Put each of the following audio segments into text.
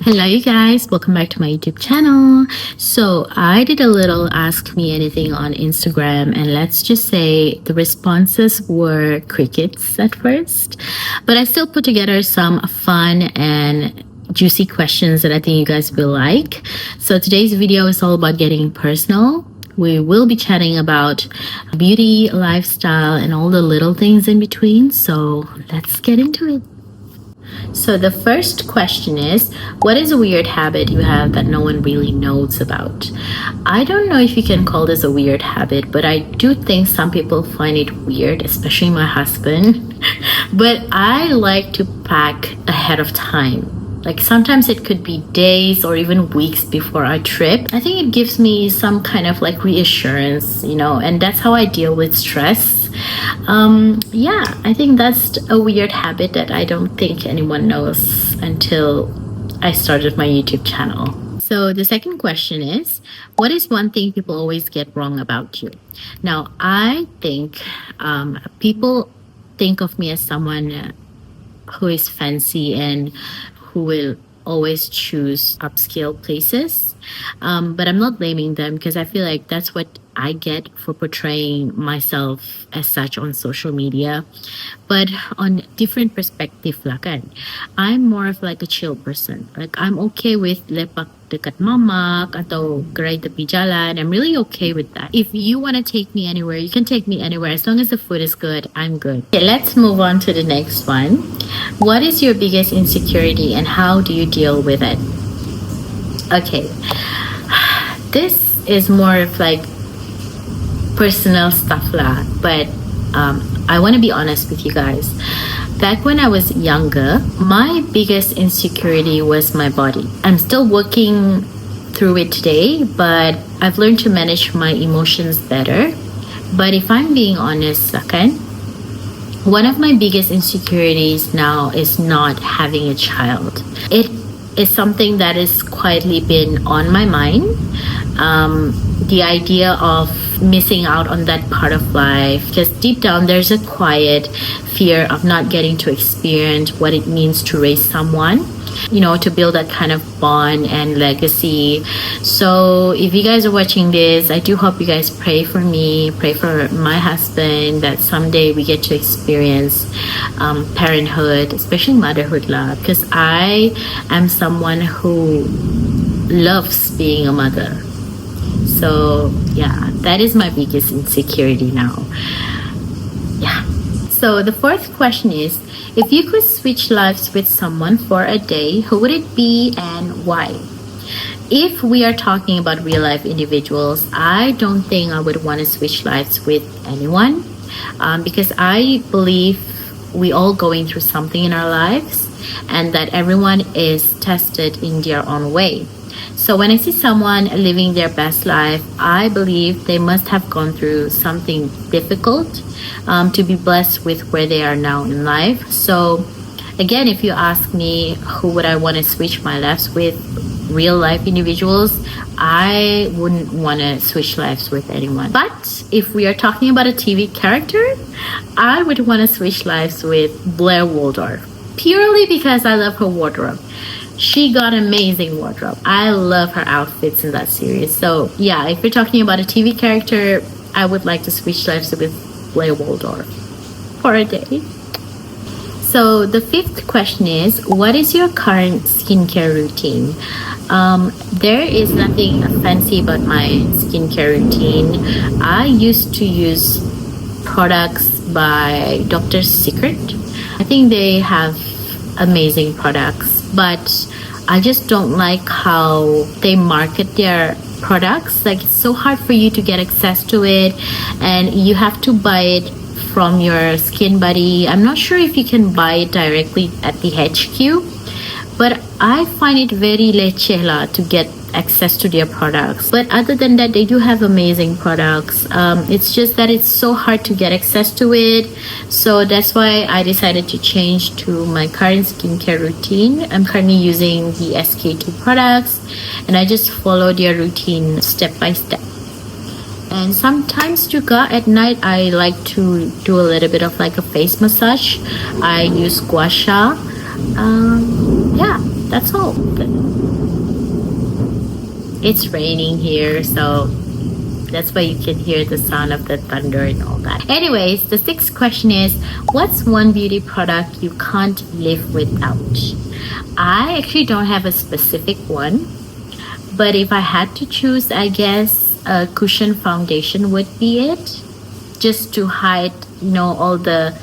Hello, you guys. Welcome back to my YouTube channel. So, I did a little Ask Me Anything on Instagram, and let's just say the responses were crickets at first. But I still put together some fun and juicy questions that I think you guys will like. So, today's video is all about getting personal. We will be chatting about beauty, lifestyle, and all the little things in between. So, let's get into it. So the first question is, what is a weird habit you have that no one really knows about? I don't know if you can call this a weird habit, but I do think some people find it weird, especially my husband. But I like to pack ahead of time. Like sometimes it could be days or even weeks before I trip. I think it gives me some kind of like reassurance, and that's how I deal with stress. Yeah, I think that's a weird habit that I don't think anyone knows until I started my YouTube channel. So the second question is, what is one thing people always get wrong about you? Now, I think people think of me as someone who is fancy and who will always choose upscale places. But I'm not blaming them because I feel like that's what I get for portraying myself as such on social media. But on different perspective lah kan, I'm more of like a chill person. Like I'm okay with lepak dekat mamak atau gerai tepi jalan. I'm really okay with that. If you want to take me anywhere, you can take me anywhere. As long as the food is good, I'm good. Okay, let's move on to the next one. What is your biggest insecurity and how do you deal with it? Okay, this is more of like personal stuff lah, but I want to be honest with you guys. Back when I was younger, my biggest insecurity was my body. I'm still working through it today, but I've learned to manage my emotions better. But if I'm being honest, kan, one of my biggest insecurities now is not having a child. It is something that has quietly been on my mind. The idea of missing out on that part of life, because deep down there's a quiet fear of not getting to experience what it means to raise someone, to build that kind of bond and legacy. So if you guys are watching this, I do hope you guys pray for me, pray for my husband, that someday we get to experience parenthood, especially motherhood lah, because I am someone who loves being a mother. So yeah, that is my biggest insecurity now. Yeah. So the fourth question is, if you could switch lives with someone for a day, who would it be and why? If we are talking about real life individuals, I don't think I would want to switch lives with anyone, because I believe we all going through something in our lives and that everyone is tested in their own way. So when I see someone living their best life, I believe they must have gone through something difficult to be blessed with where they are now in life. So again, if you ask me who would I want to switch my lives with, real life individuals, I wouldn't want to switch lives with anyone. But if we are talking about a TV character, I would want to switch lives with Blair Waldorf, purely because I love her wardrobe. She got amazing wardrobe. I love her outfits in that series. So yeah, if you're talking about a TV character, I would like to switch lives with Blair Waldorf for a day. So the fifth question is, what is your current skincare routine? There is nothing fancy about my skincare routine. I used to use products by Dr. Secret. I think they have amazing products, but I just don't like how they market their products. Like it's so hard for you to get access to it, and you have to buy it from your skin buddy. I'm not sure if you can buy it directly at the HQ, but I find it very leceh lah to get access to their products. But other than that, they do have amazing products. It's just that it's so hard to get access to it. So that's why I decided to change to my current skincare routine. I'm currently using the SK2 products, and I just follow their routine step by step. And sometimes juga at night, I like to do a little bit of like a face massage. I use gua sha. Yeah, that's all. It's raining here, so that's why you can hear the sound of the thunder and all that. Anyways, the sixth question is, what's one beauty product you can't live without? I actually don't have a specific one, but if I had to choose, I guess a cushion foundation would be it, just to hide, all the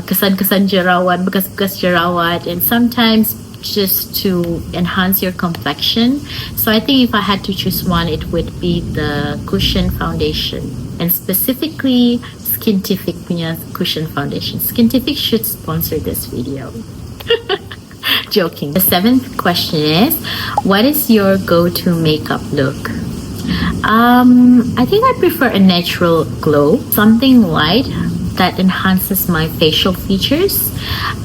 kesan-kesan jerawat, bekas-bekas jerawat, and sometimes just to enhance your complexion. So I think if I had to choose one, it would be the cushion foundation, and specifically Skintific punya cushion foundation. Skintific should sponsor this video. Joking. The seventh question is, what is your go-to makeup look? I think I prefer a natural glow, something light that enhances my facial features.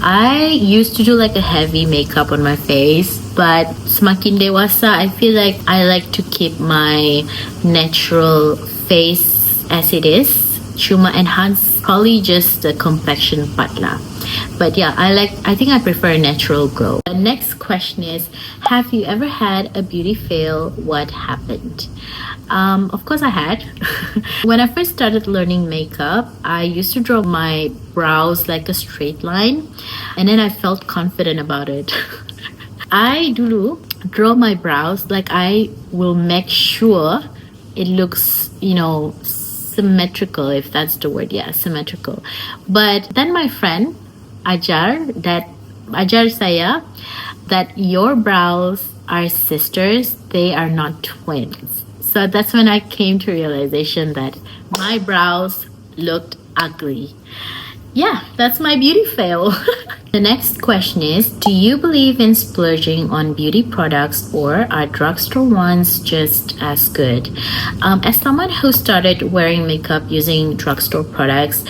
I used to do like a heavy makeup on my face, but semakin dewasa, I feel like I like to keep my natural face as it is. Cuma enhance probably just the complexion part lah. But yeah, I think I prefer a natural glow. The next question is, have you ever had a beauty fail? What happened? Of course I had. When I first started learning makeup, I used to draw my brows like a straight line, and then I felt confident about it. I dulu draw my brows like I will make sure it looks, symmetrical, if that's the word. Yeah, symmetrical. But then my friend ajar saya that your brows are sisters, they are not twins. So that's when I came to realization that my brows looked ugly. Yeah, that's my beauty fail. The next question is, do you believe in splurging on beauty products, or are drugstore ones just as good? As someone who started wearing makeup using drugstore products,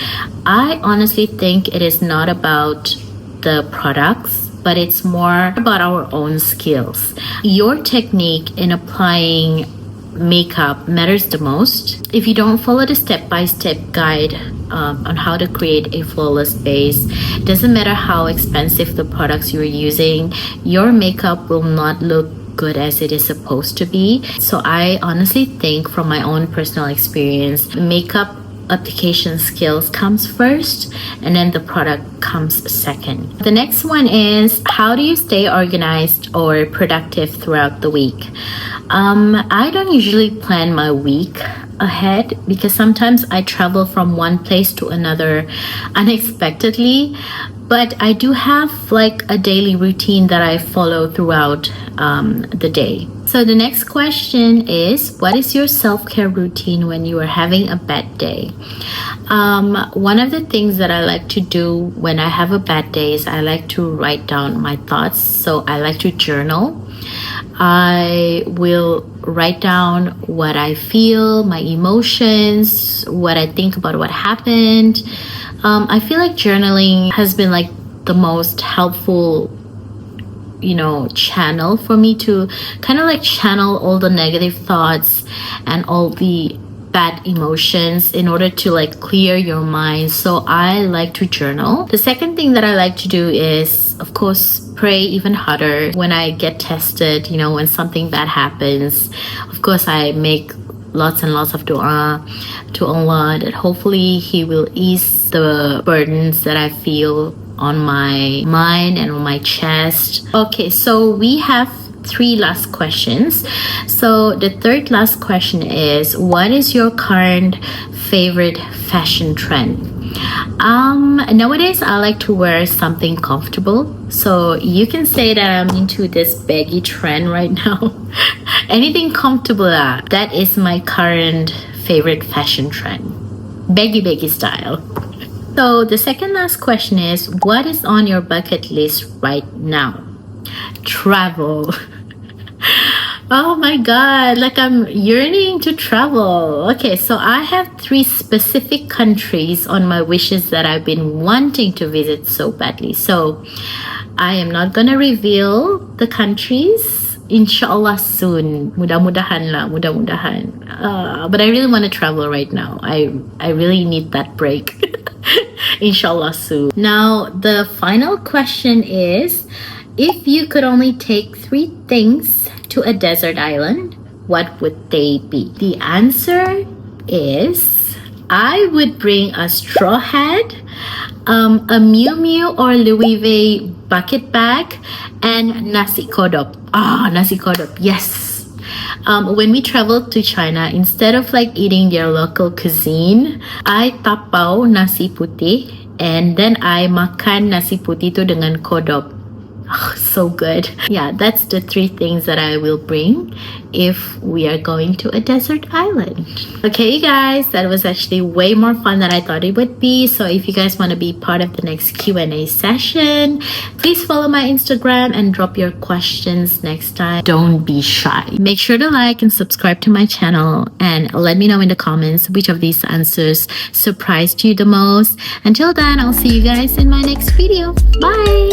I honestly think it is not about the products, but it's more about our own skills. Your technique in applying makeup matters the most. If you don't follow the step-by-step guide on how to create a flawless base, doesn't matter how expensive the products you're using, your makeup will not look good as it is supposed to be. So I honestly think, from my own personal experience, makeup application skills comes first, and then the product comes second. The next one is, how do you stay organized or productive throughout the week? I don't usually plan my week ahead, because sometimes I travel from one place to another unexpectedly, but I do have like a daily routine that I follow throughout the day. So the next question is, what is your self-care routine when you are having a bad day? One of the things that I like to do when I have a bad day is I like to write down my thoughts. So I like to journal. I will write down what I feel, my emotions, what I think about what happened. I feel like journaling has been like the most helpful, channel for me to kind of like channel all the negative thoughts and all the bad emotions in order to like clear your mind. So I like to journal. The second thing that I like to do is, of course, pray even harder when I get tested. When something bad happens, of course I make lots and lots of dua to Allah that hopefully He will ease the burdens that I feel on my mind and on my chest. Okay, so we have 3 last questions. So the third last question is, what is your current favorite fashion trend? Nowadays I like to wear something comfortable, so you can say that I'm into this baggy trend right now. Anything comfortable, that is my current favorite fashion trend. Baggy style. So the second last question is, what is on your bucket list right now? Travel. Oh my god, like I'm yearning to travel. Okay, so I have 3 specific countries on my wishes that I've been wanting to visit so badly. So I am not gonna reveal the countries. Inshallah soon. Mudah-mudahan lah, mudah-mudahan. But I really want to travel right now. I really need that break. Inshallah soon. Now, the final question is, If you could only take 3 things to a desert island, what would they be? The answer is I would bring a straw hat, a Miu Miu or Louis V bucket bag, and nasi kodok. Nasi kodok, yes. When we traveled to China, instead of like eating their local cuisine, I tapau nasi putih and then I makan nasi putih tu dengan kodok. So good. Yeah, that's the 3 things that I will bring if we are going to a desert island. Okay, you guys, that was actually way more fun than I thought it would be. So if you guys want to be part of the next Q&A session, please follow my Instagram and drop your questions next time. Don't be shy. Make sure to like and subscribe to my channel and let me know in the comments which of these answers surprised you the most. Until then, I'll see you guys in my next video. Bye!